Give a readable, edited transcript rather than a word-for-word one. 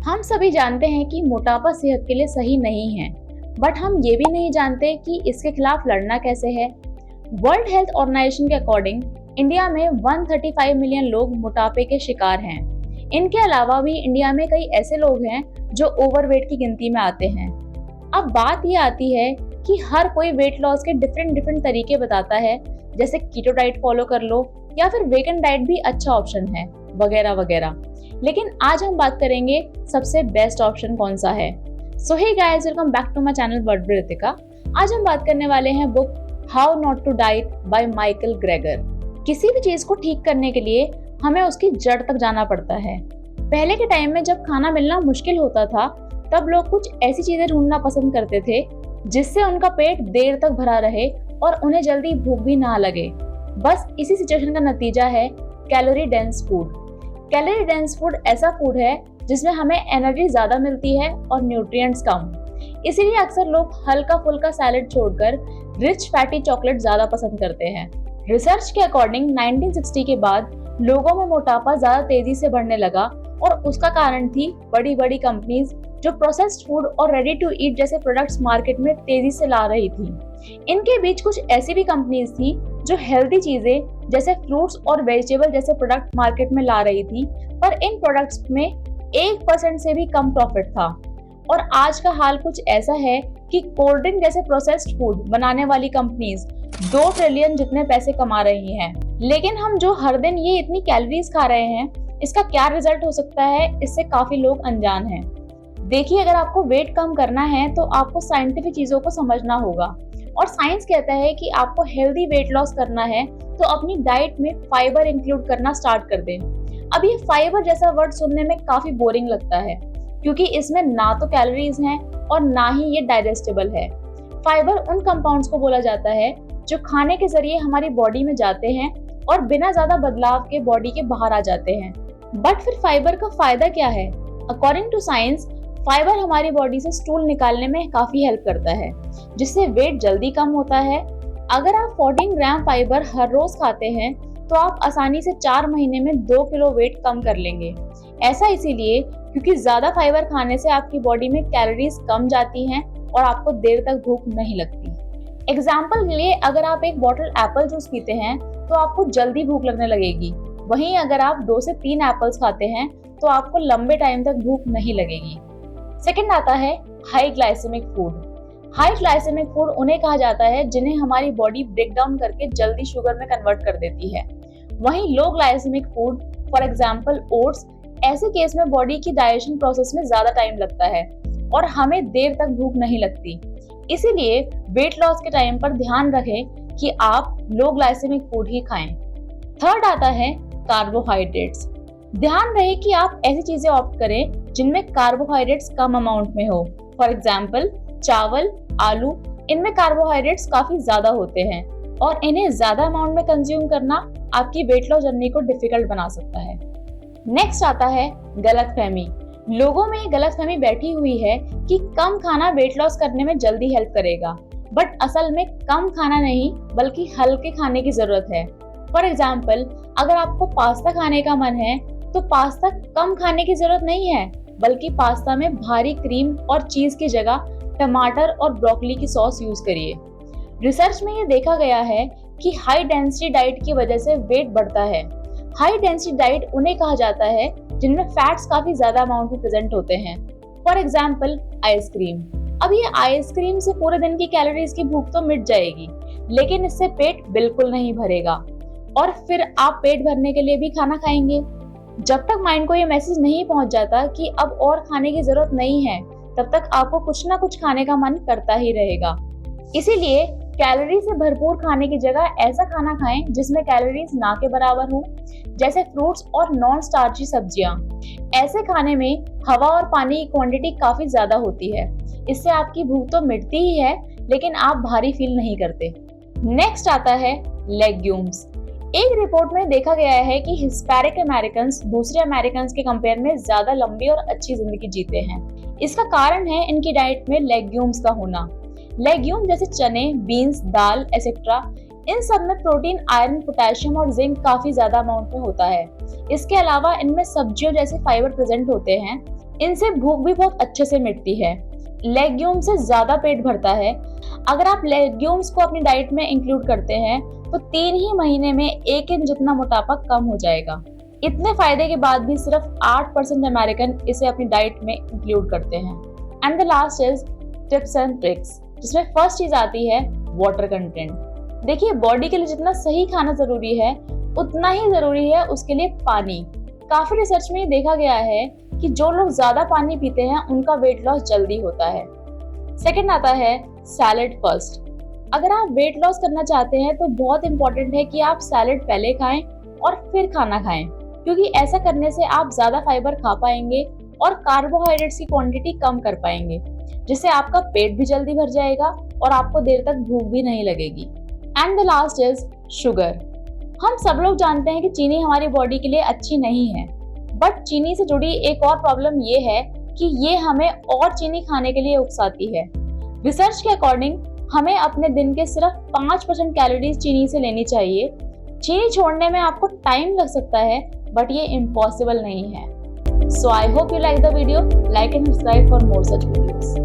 हम सभी जानते हैं कि मोटापा सेहत के लिए सही नहीं है, बट हम ये भी नहीं जानते कि इसके खिलाफ लड़ना कैसे है। वर्ल्ड हेल्थ ऑर्गेनाइजेशन के अकॉर्डिंग इंडिया में 135 मिलियन लोग मोटापे के शिकार हैं। इनके अलावा भी इंडिया में कई ऐसे लोग हैं जो ओवरवेट की गिनती में आते हैं। अब बात ये आती है कि हर कोई वेट लॉस के डिफरेंट तरीके बताता है, जैसे कीटो डाइट फॉलो कर लो या फिर वेगन डाइट भी अच्छा ऑप्शन है, वगैरह वगैरह। लेकिन आज हम बात करेंगे सबसे बेस्ट ऑप्शन कौन सा है। So hey guys, welcome back to my channel word with Ritika. आज हम बात करने वाले हैं book how not to diet by Michael Greger. किसी भी चीज को ठीक करने के लिए हमें उसकी जड़ तक जाना पड़ता है। पहले के टाइम में जब खाना मिलना मुश्किल होता था, तब लोग कुछ ऐसी चीजें ढूंढना पसंद करते थे जिससे उनका पेट देर तक भरा रहे और उन्हें जल्दी भूख भी ना लगे। बस इसी सिचुएशन का नतीजा है calorie dense food. Calorie dense food ऐसा फूड है जिसमें हमें एनर्जी ज्यादा मिलती है और न्यूट्रिएंट्स कम। इसीलिए अक्सर लोग हल्का फुल्का सैलेड छोड़कर रिच फैटी चॉकलेट ज्यादा पसंद करते हैं। रिसर्च के अकॉर्डिंग 1960 के बाद लोगों में मोटापा ज्यादा तेजी से बढ़ने लगा और उसका कारण थी बड़ी बड़ी कंपनीज जो प्रोसेस्ड फूड और रेडी टू ईट जैसे प्रोडक्ट्स मार्केट में तेजी से ला रही थी। इनके बीच कुछ ऐसी भी कंपनीज थी जो हेल्दी चीजें जैसे फ्रूट्स और वेजिटेबल जैसे प्रोडक्ट मार्केट में ला रही थी, पर इन प्रोडक्ट्स में 1% से भी कम प्रॉफिट था। और आज का हाल कुछ ऐसा है कि कोल्ड ड्रिंक जैसे प्रोसेस्ड फूड बनाने वाली कंपनीज 2 ट्रिलियन जितने पैसे कमा रही हैं। लेकिन हम जो हर दिन ये इतनी कैलोरीज खा रहे हैं, इसका क्या रिजल्ट हो सकता है, इससे काफी लोग अनजान हैं। देखिए, अगर आपको वेट कम करना है तो आपको साइंटिफिक चीजों को समझना होगा। और साइंस कहता है कि आपको हेल्दी वेट लॉस करना है तो अपनी डाइट में फाइबर इंक्लूड करना स्टार्ट कर दें। अब ये फाइबर जैसा वर्ड सुनने में काफी बोरिंग लगता है, क्योंकि इसमें ना तो कैलोरीज हैं और ना ही ये डाइजेस्टेबल है। फाइबर उन कंपाउंड्स को बोला जाता है जो खाने के जरिए हमारी बॉडी में जाते हैं और बिना ज्यादा बदलाव के बॉडी के बाहर आ जाते हैं। बट फिर फाइबर का फायदा क्या है? अकॉर्डिंग टू साइंस, फाइबर हमारी बॉडी से स्टूल निकालने में काफी हेल्प करता है, जिससे वेट जल्दी कम होता है। अगर आप 14 ग्राम फाइबर हर रोज खाते हैं तो आप आसानी से 4 महीने में 2 किलो वेट कम कर लेंगे। ऐसा इसीलिए क्योंकि ज्यादा फाइबर खाने से आपकी बॉडी में कैलोरीज कम जाती हैं और आपको देर तक भूख नहीं लगती। एग्जाम्पल के लिए, अगर आप एक बॉटल एप्पल जूस पीते हैं तो आपको जल्दी भूख लगने लगेगी। वहीं अगर आप 2 से 3 एप्पल्स खाते हैं तो आपको लंबे टाइम तक भूख नहीं लगेगी। सेकंड आता है high glycemic food. High glycemic food उन्हें कहा जाता है जिन्हें हमारी बॉडी ब्रेक डाउन करके जल्दी शुगर में कन्वर्ट कर देती है। वहीं low glycemic food, for example oats, ऐसे केस में बॉडी की डाइजेशन प्रोसेस में ज्यादा टाइम लगता है और हमें देर तक भूख नहीं लगती। इसीलिए वेट लॉस के टाइम पर ध्यान रखें कि आप लो ग्लाइसेमिक फूड ही खाएं। थर्ड आता है कार्बोहाइड्रेट्स। ध्यान रहे कि आप ऐसी चीजें ऑप्ट करें जिनमें कार्बोहाइड्रेट्स कम अमाउंट में हो। फॉर एग्जाम्पल चावल, आलू, इनमें कार्बोहाइड्रेट्स काफी ज्यादा होते हैं और इन्हें ज्यादा अमाउंट में कंज्यूम करना आपकी वेट लॉस जर्नी को डिफिकल्ट बना सकता है। नेक्स्ट आता है गलतफहमी। लोगों में गलतफहमी बैठी हुई है कि कम खाना वेट लॉस करने में जल्दी हेल्प करेगा, बट असल में कम खाना नहीं बल्कि हल्के खाने की जरूरत है। फॉर एग्जाम्पल, अगर आपको पास्ता खाने का मन है तो पास्ता कम खाने की जरूरत नहीं है, बल्कि पास्ता में भारी क्रीम और चीज की जगह टमाटर और ब्रोकली की सॉस यूज करिए। रिसर्च में ये देखा गया है कि हाई डेंसिटी डाइट की वजह से वेट बढ़ता है। हाई डेंसिटी डाइट उन्हें कहा जाता है जिनमें फैट्स काफी ज्यादा अमाउंट में प्रेजेंट होते हैं। For example ice cream. अब ये आइसक्रीम से पूरे दिन की कैलोरीज की भूख तो मिट जाएगी, लेकिन इससे पेट बिल्कुल नहीं भरेगा और फिर आप पेट भरने के लिए भी खाना खाएंगे। जब तक माइंड को ये मैसेज नहीं पहुंच जाता कि अब और खाने की जरूरत नहीं है, तब तक आपको कुछ ना कुछ खाने का मन करता ही रहेगा। इसीलिए कैलोरी से भरपूर खाने की जगह ऐसा खाना खाएं जिसमें कैलोरीज ना के बराबर हो, जैसे फ्रूट्स और नॉन स्टार्ची सब्जियां। ऐसे खाने में हवा और पानी की क्वांटिटी काफी ज्यादा होती है। इससे आपकी भूख तो मिटती ही है, लेकिन आप भारी फील नहीं करते। नेक्स्ट आता है लेग्यूम्स। एक रिपोर्ट में देखा गया है कि हिस्पैनिक अमेरिकन्स दूसरे अमेरिकन के कंपेयर में ज्यादा लंबी और अच्छी जिंदगी जीते हैं। इसका कारण है इनकी डाइट में लेग्यूम्स का होना। लेग्यूम जैसे चने, बीन्स, दाल एसेट्रा, इन सब में प्रोटीन, आयरन, पोटेशियम और जिंक काफी ज्यादा अमाउंट में होता है। इसके अलावा इनमें सब्जियों जैसे फाइबर प्रेजेंट होते हैं इनसे भूख भी बहुत अच्छे से मिटती है। लेग्यूम से ज्यादा पेट भरता है। अगर आप लेग्यूम्स को अपनी डाइट में इंक्लूड करते हैं तो 3 ही महीने में 1 इंच जितना मोटापा कम हो जाएगा। इतने फायदे के बाद भी सिर्फ 8% अमेरिकन इसे अपनी डाइट में इंक्लूड करते हैं। And the last is tips and tricks, जिसमें फर्स्ट चीज आती है वाटर कंटेंट। देखिए, बॉडी के लिए जितना सही खाना जरूरी है उतना ही जरूरी है उसके लिए पानी। काफी रिसर्च में देखा गया है कि जो लोग ज्यादा पानी पीते हैं उनका वेट लॉस जल्दी होता है। सेकंड आता है सैलेड फर्स्ट। अगर आप वेट लॉस करना चाहते हैं तो बहुत इंपॉर्टेंट है कि आप सैलेड पहले खाएं और फिर खाना खाएं, क्योंकि ऐसा करने से आप ज्यादा फाइबर खा पाएंगे और कार्बोहाइड्रेट्स की क्वांटिटी कम कर पाएंगे, जिससे आपका पेट भी जल्दी भर जाएगा और आपको देर तक भूख भी नहीं लगेगी। And the last is sugar. हम सब लोग जानते हैं कि चीनी हमारी बॉडी के लिए अच्छी नहीं है, बट चीनी से जुड़ी एक और प्रॉब्लम ये है कि ये हमें और चीनी खाने के लिए उकसाती है। रिसर्च के अकॉर्डिंग हमें अपने दिन के सिर्फ 5% कैलोरीज चीनी से लेनी चाहिए। चीनी छोड़ने में आपको टाइम लग सकता है, बट ये इम्पॉसिबल नहीं है। So I hope you like the video, like and subscribe for more such videos.